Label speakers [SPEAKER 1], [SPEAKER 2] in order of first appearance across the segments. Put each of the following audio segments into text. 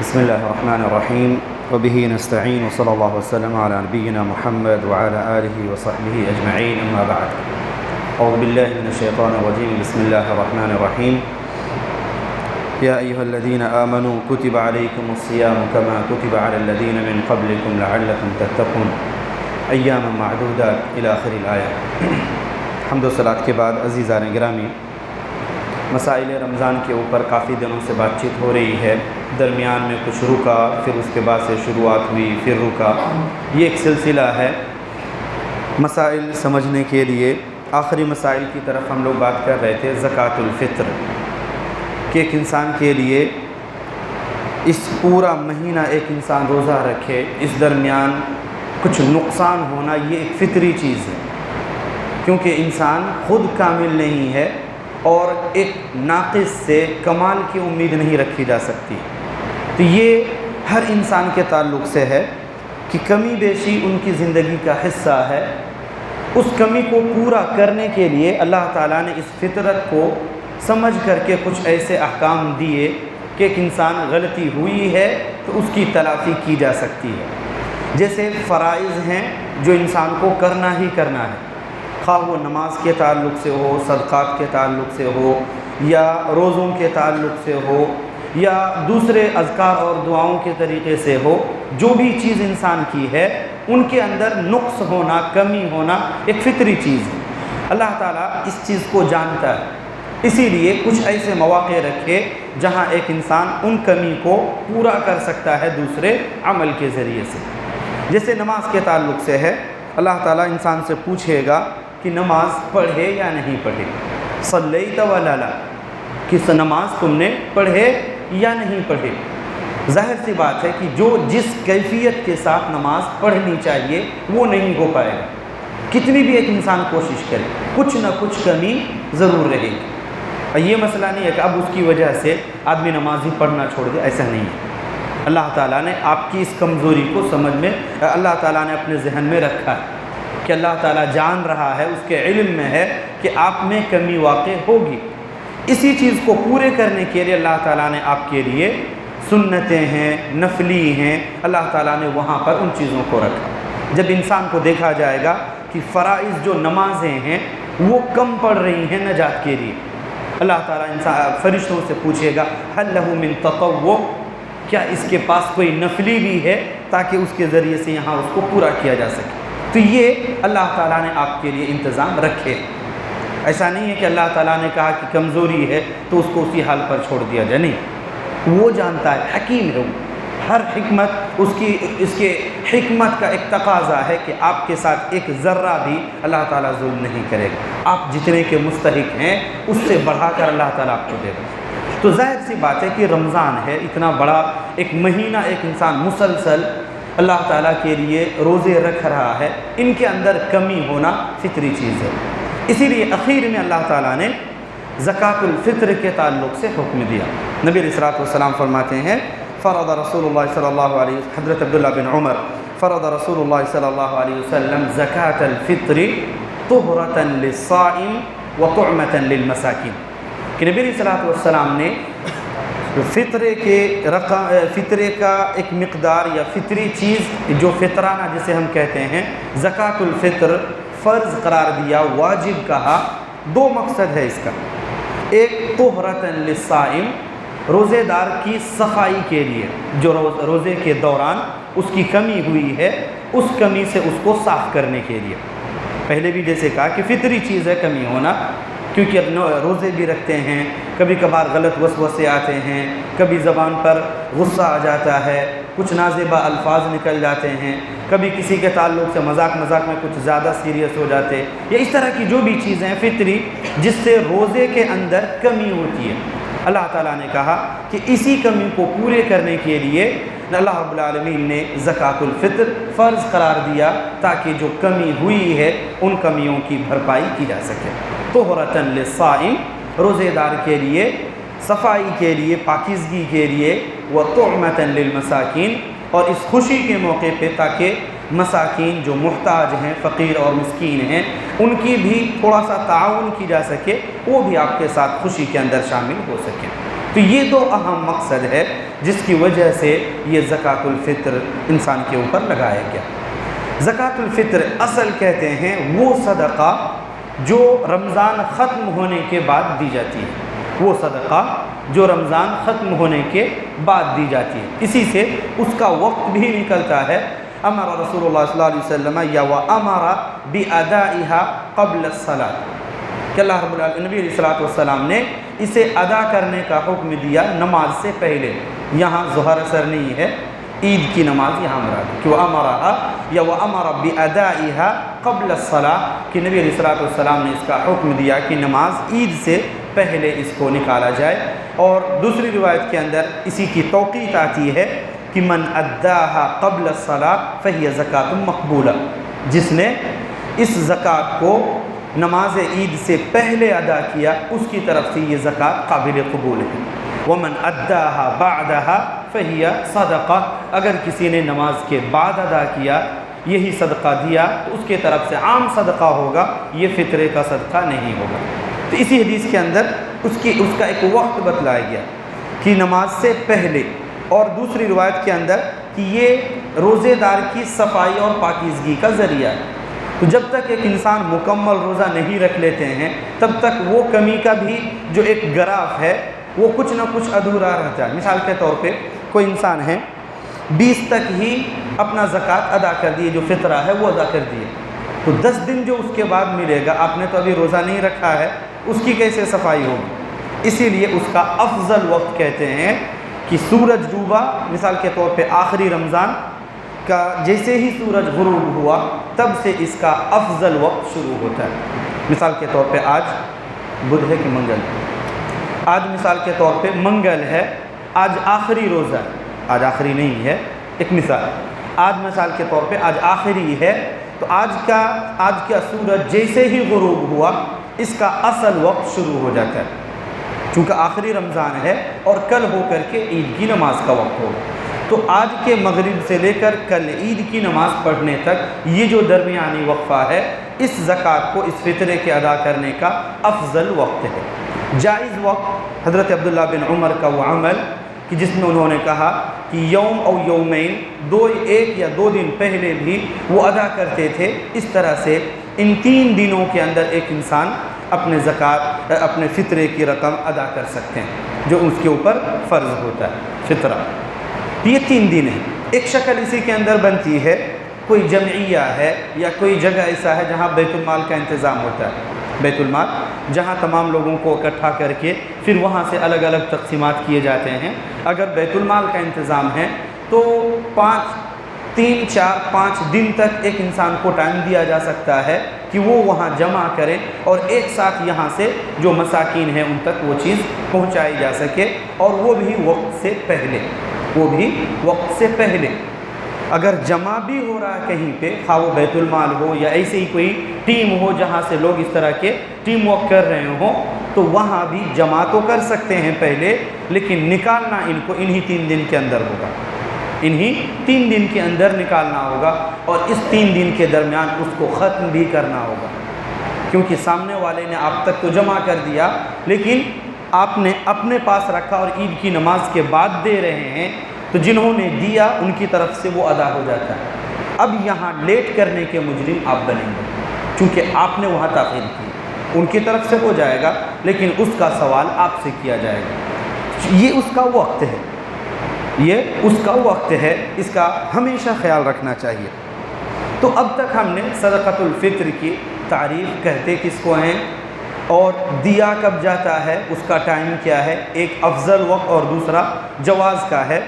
[SPEAKER 1] بسم الله الرحمن الرحيم وبه نستعين وصلى الله وسلم على نبينا محمد وعلى آله وصحبه أجمعين أما بعد أعوذ بالله من الشيطان الرجيم بسم الله الرحمن الرحيم يا أيها الذين آمنوا كتب عليكم الصيام كما كتب على الذين من قبلكم لعلكم تتقون أياما معدودات إلى آخر الآية حمد و صلاۃ کے بعد عزیزان گرامی، مسائل رمضان کے اوپر کافی دنوں سے بات چیت ہو رہی ہے۔ درمیان میں کچھ رکا، پھر اس کے بعد سے شروعات ہوئی، پھر رکا۔ یہ ایک سلسلہ ہے مسائل سمجھنے کے لیے۔ آخری مسائل کی طرف ہم لوگ بات کر رہے تھے زکوٰۃ الفطر کہ ایک انسان کے لیے اس پورا مہینہ ایک انسان روزہ رکھے، اس درمیان کچھ نقصان ہونا یہ ایک فطری چیز ہے، کیونکہ انسان خود کامل نہیں ہے اور ایک ناقص سے کمال کی امید نہیں رکھی جا سکتی۔ تو یہ ہر انسان کے تعلق سے ہے کہ کمی بیشی ان کی زندگی کا حصہ ہے۔ اس کمی کو پورا کرنے کے لیے اللہ تعالیٰ نے اس فطرت کو سمجھ کر کے کچھ ایسے احکام دیے کہ ایک انسان غلطی ہوئی ہے تو اس کی تلافی کی جا سکتی ہے۔ جیسے فرائض ہیں جو انسان کو کرنا ہی کرنا ہے، خواہ وہ نماز کے تعلق سے ہو، صدقات کے تعلق سے ہو، یا روزوں کے تعلق سے ہو، یا دوسرے اذکار اور دعاؤں کے طریقے سے ہو، جو بھی چیز انسان کی ہے ان کے اندر نقص ہونا، کمی ہونا ایک فطری چیز ہے۔ اللہ تعالیٰ اس چیز کو جانتا ہے، اسی لیے کچھ ایسے مواقع رکھے جہاں ایک انسان ان کمی کو پورا کر سکتا ہے دوسرے عمل کے ذریعے سے۔ جیسے نماز کے تعلق سے ہے، اللہ تعالیٰ انسان سے پوچھے گا کہ نماز پڑھے یا نہیں پڑھے، صلیت ولا لا، کہ نماز تم نے پڑھے یا نہیں پڑھے۔ ظاہر سی بات ہے کہ جو جس کیفیت کے ساتھ نماز پڑھنی چاہیے وہ نہیں ہو پائے گا، کتنی بھی ایک انسان کوشش کرے، کچھ نہ کچھ کمی ضرور رہے گی۔ اور یہ مسئلہ نہیں ہے کہ اب اس کی وجہ سے آدمی نماز ہی پڑھنا چھوڑ دے، ایسا نہیں ہے۔ اللہ تعالیٰ نے آپ کی اس کمزوری کو سمجھ میں، اللہ تعالیٰ نے اپنے ذہن میں رکھا ہے کہ اللہ تعالیٰ جان رہا ہے، اس کے علم میں ہے کہ آپ میں کمی واقع ہوگی۔ اسی چیز کو پورے کرنے کے لیے اللہ تعالیٰ نے آپ کے لیے سنتیں ہیں، نفلی ہیں، اللہ تعالیٰ نے وہاں پر ان چیزوں کو رکھا۔ جب انسان کو دیکھا جائے گا کہ فرائض جو نمازیں ہیں وہ کم پڑ رہی ہیں نجات کے لیے، اللہ تعالیٰ فرشتوں سے پوچھے گا هل له من تطوع، کیا اس کے پاس کوئی نفلی بھی ہے تاکہ اس کے ذریعے سے یہاں اس کو پورا کیا جا سکے۔ تو یہ اللہ تعالیٰ نے آپ کے لیے انتظام رکھے۔ ایسا نہیں ہے کہ اللہ تعالیٰ نے کہا کہ کمزوری ہے تو اس کو اسی حال پر چھوڑ دیا جائے، نہیں، وہ جانتا ہے، حکیم ہے وہ۔ ہر حکمت اس کے حکمت کا ایک تقاضا ہے کہ آپ کے ساتھ ایک ذرہ بھی اللہ تعالیٰ ظلم نہیں کرے گا، آپ جتنے کے مستحق ہیں اس سے بڑھا کر اللہ تعالیٰ آپ کو دے گا۔ تو ظاہر سی بات ہے کہ رمضان ہے، اتنا بڑا ایک مہینہ ایک انسان مسلسل اللہ تعالیٰ کے لیے روزے رکھ رہا ہے، ان کے اندر کمی ہونا فطری چیز ہے۔ اسی لیے اخیر میں اللہ تعالیٰ نے زکوٰۃ الفطر کے تعلق سے حکم دیا۔ نبی علیہ الصلوۃ والسلام فرماتے ہیں فرض رسول اللہ صلی اللہ علیہ وسلم، حضرت عبداللہ بن عمر، فرض رسول اللہ صلی اللہ علیہ وسلم زکوٰۃ الفطر طہرۃ للصائم وطعمۃ للمساکین، کہ نبی علیہ الصلوۃ والسلام نے فطرے کا ایک مقدار یا فطری چیز جو فطرانہ جسے ہم کہتے ہیں زکوٰۃ الفطر فرض قرار دیا، واجب کہا۔ دو مقصد ہے اس کا، ایک طہرۃ للصائم، روزے دار کی صفائی کے لیے، جو روزے کے دوران اس کی کمی ہوئی ہے اس کمی سے اس کو صاف کرنے کے لیے۔ پہلے بھی جیسے کہا کہ فطری چیز ہے کمی ہونا، کیونکہ اب روزے بھی رکھتے ہیں، کبھی کبھار غلط وسوسے آتے ہیں، کبھی زبان پر غصہ آ جاتا ہے، کچھ نازیبہ الفاظ نکل جاتے ہیں، کبھی کسی کے تعلق سے مذاق میں کچھ زیادہ سیریس ہو جاتے، یا اس طرح کی جو بھی چیزیں ہیں فطری جس سے روزے کے اندر کمی ہوتی ہے۔ اللہ تعالیٰ نے کہا کہ اسی کمی کو پورے کرنے کے لیے اللہ رب العالمین نے زکوٰۃ الفطر فرض قرار دیا تاکہ جو کمی ہوئی ہے ان کمیوں کی بھرپائی کی جا سکے۔ طہرۃ للصائم، روزے دار کے لیے صفائی کے لیے، پاکیزگی کے لیے، وطعمۃ للمساکین، اور اس خوشی کے موقع پہ تاکہ مساکین جو محتاج ہیں، فقیر اور مسکین ہیں، ان کی بھی تھوڑا سا تعاون کی جا سکے، وہ بھی آپ کے ساتھ خوشی کے اندر شامل ہو سکے۔ تو یہ دو اہم مقصد ہے جس کی وجہ سے یہ زکوٰۃ الفطر انسان کے اوپر لگایا گیا۔ زکوٰۃ الفطر اصل کہتے ہیں وہ صدقہ جو رمضان ختم ہونے کے بعد دی جاتی ہے، وہ صدقہ جو رمضان ختم ہونے کے بعد دی جاتی ہے، اسی سے اس کا وقت بھی نکلتا ہے۔ امر رسول اللہ صلی اللہ علیہ وسلم یا وامر بادائها قبل الصلاۃ کہ اللہ رب العالمین نبی علیہ السلام نے اسے ادا کرنے کا حکم دیا نماز سے پہلے۔ یہاں ظہر اثر نہیں ہے، عید کی نماز یہاں مراد ہے کہ وامرها یا وامر بادائها قبل الصلاۃ کہ نبی علیہ السلام نے اس کا حکم دیا کہ نماز عید سے پہلے اس کو نکالا جائے۔ اور دوسری روایت کے اندر اسی کی توقیت آتی ہے کہ من اداها قبل الصلاۃ فہی زکوٰۃ مقبولہ، جس نے اس زکوٰۃ کو نماز عید سے پہلے ادا کیا اس کی طرف سے یہ زکوٰۃ قابل قبول ہے۔ ومن اداها بعدها فہی صدقہ، اگر کسی نے نماز کے بعد ادا کیا یہی صدقہ دیا تو اس کے طرف سے عام صدقہ ہوگا، یہ فطرے کا صدقہ نہیں ہوگا۔ تو اسی حدیث کے اندر اس کا ایک وقت بتلایا گیا کہ نماز سے پہلے، اور دوسری روایت کے اندر کہ یہ روزے دار کی صفائی اور پاکیزگی کا ذریعہ ہے۔ تو جب تک ایک انسان مکمل روزہ نہیں رکھ لیتے ہیں تب تک وہ کمی کا بھی جو ایک گراف ہے وہ کچھ نہ کچھ ادھورا رہتا ہے۔ مثال کے طور پہ کوئی انسان ہے 20 تک ہی اپنا زکوٰۃ ادا کر دیے، جو فطرہ ہے وہ ادا کر دیے، تو 10 دن جو اس کے بعد ملے گا، آپ نے تو ابھی روزہ نہیں رکھا ہے، اس کی کیسے صفائی ہوگی؟ اسی لیے اس کا افضل وقت کہتے ہیں کہ سورج ڈوبا، مثال کے طور پہ آخری رمضان کا جیسے ہی سورج غروب ہوا تب سے اس کا افضل وقت شروع ہوتا ہے۔ مثال کے طور پہ آج بدھ ہے کہ منگل ہے؟ آج مثال کے طور پہ منگل ہے، آج آخری روزہ ہے، آج آخری نہیں ہے، ایک مثال، آج مثال کے طور پہ آج آخری ہے، تو آج کا سورج جیسے ہی غروب ہوا اس کا اصل وقت شروع ہو جاتا ہے، چونکہ آخری رمضان ہے اور کل ہو کر کے عید کی نماز کا وقت ہوگا۔ تو آج کے مغرب سے لے کر کل عید کی نماز پڑھنے تک یہ جو درمیانی وقفہ ہے، اس زکوٰۃ کو اس فطرے کے ادا کرنے کا افضل وقت ہے۔ جائز وقت حضرت عبداللہ بن عمر کا وہ عمل کہ جس میں انہوں نے کہا کہ یوم او یومین، ایک یا دو دن پہلے بھی وہ ادا کرتے تھے، اس طرح سے ان 3 دنوں کے اندر ایک انسان اپنے زکوٰۃ اپنے فطرے کی رقم ادا کر سکتے ہیں جو اس کے اوپر فرض ہوتا ہے فطرہ۔ یہ 3 دن ہیں۔ ایک شکل اسی کے اندر بنتی ہے، کوئی جمعیہ ہے یا کوئی جگہ ایسا ہے جہاں بیت المال کا انتظام ہوتا ہے، بیت المال جہاں تمام لوگوں کو اکٹھا کر کے پھر وہاں سے الگ الگ تقسیمات کیے جاتے ہیں۔ اگر بیت المال کا انتظام ہے تو 5 دن تک ایک انسان کو ٹائم دیا جا سکتا ہے کہ وہ وہاں جمع کرے اور ایک ساتھ یہاں سے جو مساکین ہیں ان تک وہ چیز پہنچائی جا سکے، اور وہ بھی وقت سے پہلے۔ اگر جمع بھی ہو رہا ہے کہیں پہ، خواہ وہ بیت المال ہو یا ایسے ہی کوئی ٹیم ہو جہاں سے لوگ اس طرح کے ٹیم ورک کر رہے ہوں، تو وہاں بھی جمع تو کر سکتے ہیں پہلے، لیکن نکالنا ان کو انہی 3 دن کے اندر ہوگا، انہی 3 دن کے اندر نکالنا ہوگا، اور اس 3 دن کے درمیان اس کو ختم بھی کرنا ہوگا، کیونکہ سامنے والے نے آپ تک تو جمع کر دیا لیکن آپ نے اپنے پاس رکھا اور عید کی نماز کے بعد دے رہے ہیں، تو جنہوں نے دیا ان کی طرف سے وہ ادا ہو جاتا ہے۔ اب یہاں لیٹ کرنے کے مجرم آپ بنیں گے، چونکہ آپ نے وہاں تاخیر کی، ان کی طرف سے ہو جائے گا لیکن اس کا سوال آپ سے کیا جائے گا۔ یہ اس کا وقت ہے، اس کا ہمیشہ خیال رکھنا چاہیے۔ تو اب تک ہم نے صدقۃ الفطر کی تعریف کہتے کس کو ہیں، اور دیا کب جاتا ہے، اس کا ٹائم کیا ہے، ایک افضل وقت اور دوسرا جواز کا ہے،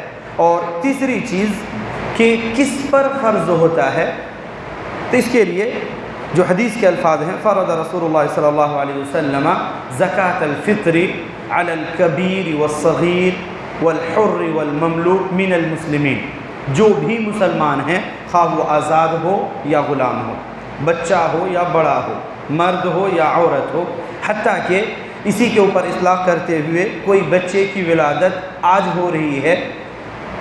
[SPEAKER 1] اور تیسری چیز کہ کس پر فرض ہوتا ہے۔ تو اس کے لیے جو حدیث کے الفاظ ہیں، فرض رسول اللہ صلی اللہ علیہ وسلم زکاۃ الفطر علی الکبیر والصغیر والحر والمملوک من المسلمین، جو بھی مسلمان ہیں، خواہ وہ آزاد ہو یا غلام ہو، بچہ ہو یا بڑا ہو، مرد ہو یا عورت ہو، حتیٰ کہ اسی کے اوپر اصلاح کرتے ہوئے کوئی بچے کی ولادت آج ہو رہی ہے،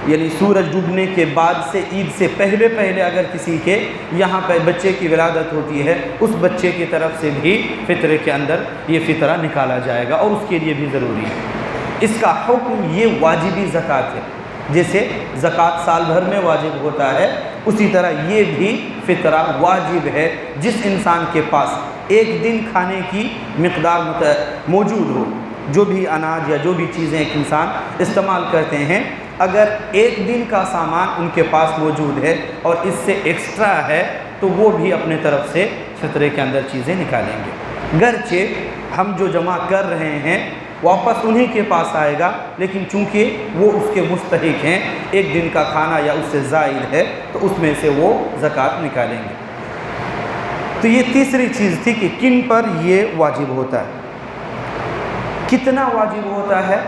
[SPEAKER 1] یعنی سورج ڈوبنے کے بعد سے عید سے پہلے اگر کسی کے یہاں پہ بچے کی ولادت ہوتی ہے، اس بچے کی طرف سے بھی فطرے کے اندر یہ فطرہ نکالا جائے گا، اور اس کے لیے بھی ضروری ہے۔ اس کا حکم یہ واجبی زکوٰۃ ہے، جیسے زکوٰۃ سال بھر میں واجب ہوتا ہے، اسی طرح یہ بھی فطرہ واجب ہے۔ جس انسان کے پاس ایک دن کھانے کی مقدار موجود ہو، جو بھی اناج یا جو بھی چیزیں ایک انسان استعمال کرتے ہیں، اگر ایک دن کا سامان ان کے پاس موجود ہے اور اس سے ایکسٹرا ہے تو وہ بھی اپنے طرف سے فطرے کے اندر چیزیں نکالیں گے، گرچہ ہم جو جمع کر رہے ہیں واپس انہی کے پاس آئے گا، لیکن چونکہ وہ اس کے مستحق ہیں، ایک دن کا کھانا یا اس سے زائد ہے تو اس میں سے وہ زکوٰۃ نکالیں گے۔ تو یہ تیسری چیز تھی کہ کن پر یہ واجب ہوتا ہے، کتنا واجب ہوتا ہے،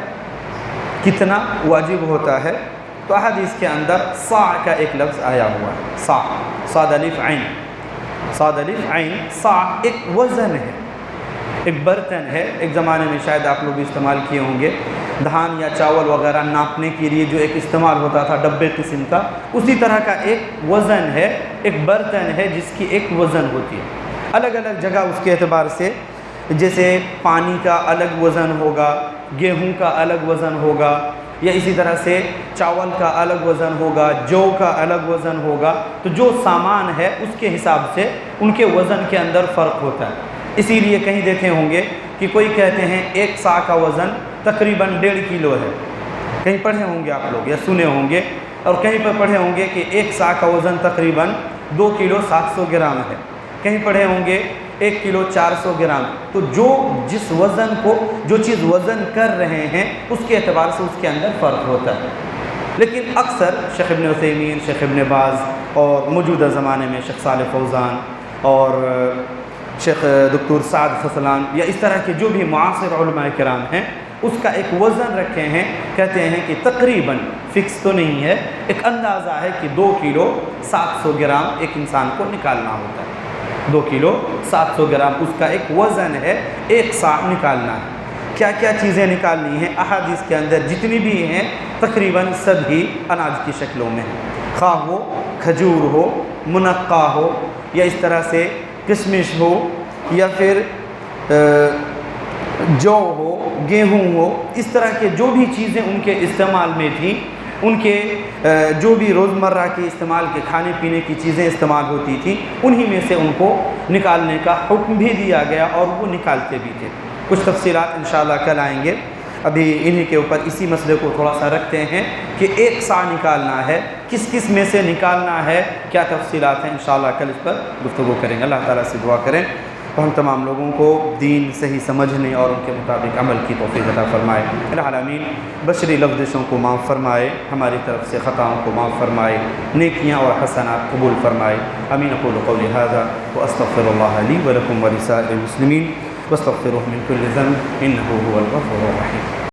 [SPEAKER 1] کتنا واجب ہوتا ہے۔ تو احادیث کے اندر صاع کا ایک لفظ آیا ہوا ہے، صاع، صاد الف عین، صاد الف عین، صاع ایک وزن ہے، ایک برتن ہے۔ ایک زمانے میں شاید آپ لوگ بھی استعمال کیے ہوں گے، دھان یا چاول وغیرہ ناپنے کے لیے جو ایک استعمال ہوتا تھا ڈبے قسم کا، اسی طرح کا ایک وزن ہے، ایک برتن ہے جس کی ایک وزن ہوتی ہے۔ الگ الگ جگہ اس کے اعتبار سے، جیسے پانی کا الگ وزن ہوگا، گیہوں کا الگ وزن ہوگا، یا اسی طرح سے چاول کا الگ وزن ہوگا، جو کا الگ وزن ہوگا، تو جو سامان ہے اس کے حساب سے ان کے وزن کے اندر فرق ہوتا ہے۔ اسی لیے کہیں دیکھے ہوں گے کہ کوئی کہتے ہیں ایک صاع کا وزن تقریباً 1.5 کلو ہے، کہیں پڑھے ہوں گے آپ لوگ یا سنے ہوں گے، اور کہیں پر پڑھے ہوں گے کہ ایک صاع کا وزن تقریباً 2 کلو 700 گرام ہے، کہیں پڑھے ہوں گے 1 کلو 400 گرام۔ تو جو جس وزن کو جو چیز وزن کر رہے ہیں اس کے اعتبار سے اس کے اندر فرق ہوتا ہے۔ لیکن اکثر شیخ ابن عثیمین، شیخ ابن باز اور موجودہ زمانے میں شیخ صالح فوزان اور شیخ دکتور سعد فصلان یا اس طرح کے جو بھی معاصر علماء کرام ہیں، اس کا ایک وزن رکھے ہیں، کہتے ہیں کہ تقریباً فکس تو نہیں ہے، ایک اندازہ ہے کہ 2 کلو 700 گرام ایک انسان کو نکالنا ہوتا ہے، 2 کلو 700 گرام اس کا ایک وزن ہے، ایک صاع نکالنا ہے۔ کیا کیا چیزیں نکالنی ہیں؟ احادیث کے اندر جتنی بھی ہیں تقریباً سبھی اناج کی شکلوں میں ہیں، خواہ وہ کھجور ہو، منقع ہو، یا اس طرح سے کشمش ہو، یا پھر جو ہو، گیہوں ہو، اس طرح کے جو بھی چیزیں ان کے استعمال میں تھیں، ان کے جو بھی روزمرہ کے استعمال کے کھانے پینے کی چیزیں استعمال ہوتی تھیں، انہی میں سے ان کو نکالنے کا حکم بھی دیا گیا اور وہ نکالتے بھی تھے۔ کچھ تفصیلات انشاءاللہ کل آئیں گے، ابھی انہی کے اوپر اسی مسئلے کو تھوڑا سا رکھتے ہیں کہ ایک صاع نکالنا ہے، کس کس میں سے نکالنا ہے، کیا تفصیلات ہیں، انشاءاللہ کل اس پر گفتگو کریں گے۔ اللہ تعالیٰ سے دعا کریں اور ہم تمام لوگوں کو دین صحیح سمجھنے اور ان کے مطابق عمل کی توفیق عطا فرمائے۔ العالمین بشری لفظوں کو معاف فرمائے، ہماری طرف سے خطاؤں کو معاف فرمائے، نیکیاں اور حسنات قبول فرمائے۔ آمین۔ اقول قولی ھذا واستغفر اللہ لی ولکم ولسائر المسلمین واستغفروہ من کل ذنب انہ هو الغفور الرحیم۔